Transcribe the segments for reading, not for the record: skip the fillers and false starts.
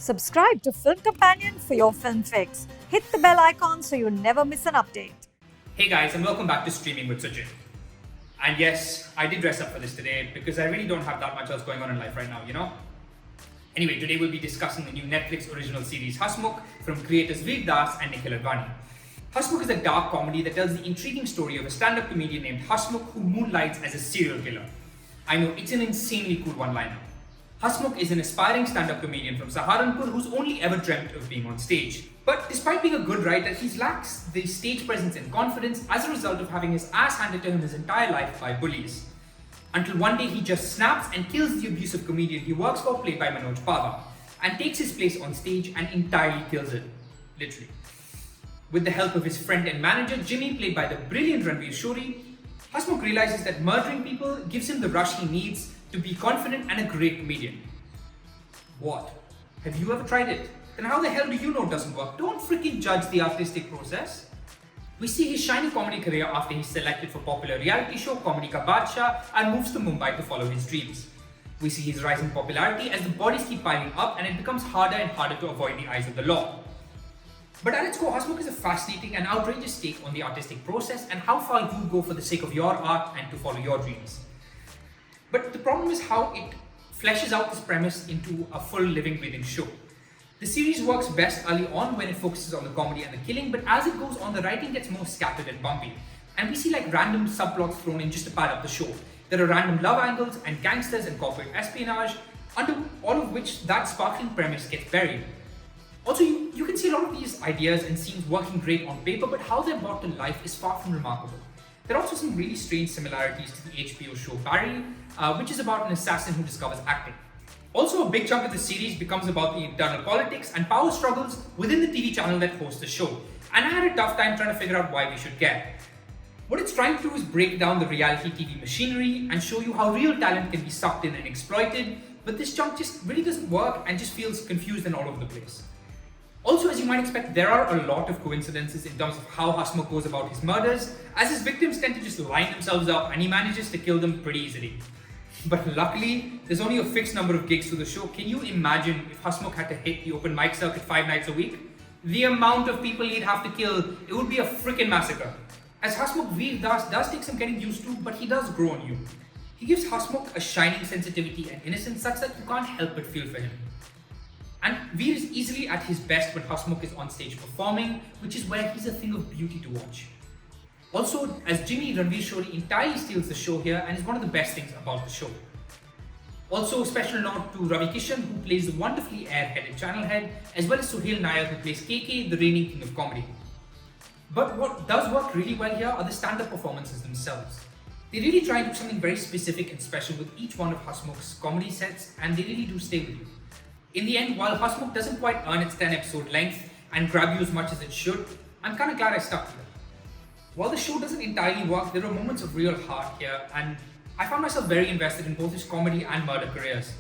Subscribe to Film Companion for your film fix. Hit the bell icon so you never miss an update. Hey guys, and welcome back to Streaming with Suchin. And yes, I did dress up for this today because I really don't have that much else going on in life right now, you know? Anyway, today we'll be discussing the new Netflix original series Hasmukh from creators Veer Das and Nikhil Advani. Hasmukh is a dark comedy that tells the intriguing story of a stand-up comedian named Hasmukh who moonlights as a serial killer. I know, it's an insanely cool one-liner. Hasmukh is an aspiring stand-up comedian from Saharanpur who's only ever dreamt of being on stage. But despite being a good writer, he lacks the stage presence and confidence as a result of having his ass handed to him his entire life by bullies. Until one day he just snaps and kills the abusive comedian he works for, played by Manoj Pava, and takes his place on stage and entirely kills it. Literally. With the help of his friend and manager, Jimmy, played by the brilliant Ranveer Shori, Hasmukh realizes that murdering people gives him the rush he needs to be confident and a great comedian. What? Have you ever tried it? Then how the hell do you know it doesn't work? Don't freaking judge the artistic process. We see his shining comedy career after he's selected for popular reality show Comedy Ka Badshah and moves to Mumbai to follow his dreams. We see his rising popularity as the bodies keep piling up and it becomes harder and harder to avoid the eyes of the law. But at its core, Hasmukh is a fascinating and outrageous take on the artistic process and how far you go for the sake of your art and to follow your dreams. But the problem is how it fleshes out this premise into a full living, breathing show. The series works best early on when it focuses on the comedy and the killing, but as it goes on, the writing gets more scattered and bumpy. And we see like random subplots thrown in just to pad up the show. There are random love angles and gangsters and corporate espionage, under all of which that sparkling premise gets buried. Also, you can see a lot of these ideas and scenes working great on paper, but how they're brought to life is far from remarkable. There are also some really strange similarities to the HBO show Barry, which is about an assassin who discovers acting. Also, a big chunk of the series becomes about the internal politics and power struggles within the TV channel that hosts the show, and I had a tough time trying to figure out why we should care. What it's trying to do is break down the reality TV machinery and show you how real talent can be sucked in and exploited, but this chunk just really doesn't work and just feels confused and all over the place. Also, as you might expect, there are a lot of coincidences in terms of how Hasmukh goes about his murders, as his victims tend to just line themselves up and he manages to kill them pretty easily. But luckily, there's only a fixed number of gigs to the show. Can you imagine if Hasmukh had to hit the open mic circuit 5 nights a week? The amount of people he'd have to kill, it would be a freaking massacre. As Hasmukh, Veer Das does take some getting used to, but he does grow on you. He gives Hasmukh a shining sensitivity and innocence such that you can't help but feel for him. And Veer is easily at his best when Hasmukh is on stage performing, which is where he's a thing of beauty to watch. Also, as Jimmy, Ranveer Shori entirely steals the show here and is one of the best things about the show. Also, a special note to Ravi Kishan, who plays the wonderfully air-headed channel head, as well as Suhail Nair, who plays KK, the reigning king of comedy. But what does work really well here are the stand-up performances themselves. They really try and do something very specific and special with each one of Hasmukh's comedy sets, and they really do stay with you. In the end, while Hasmukh doesn't quite earn its 10-episode length and grab you as much as it should, I'm kind of glad I stuck to it. While the show doesn't entirely work, there are moments of real heart here, and I found myself very invested in both his comedy and murder careers.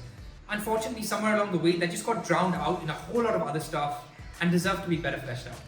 Unfortunately, somewhere along the way, that just got drowned out in a whole lot of other stuff and deserved to be better fleshed out.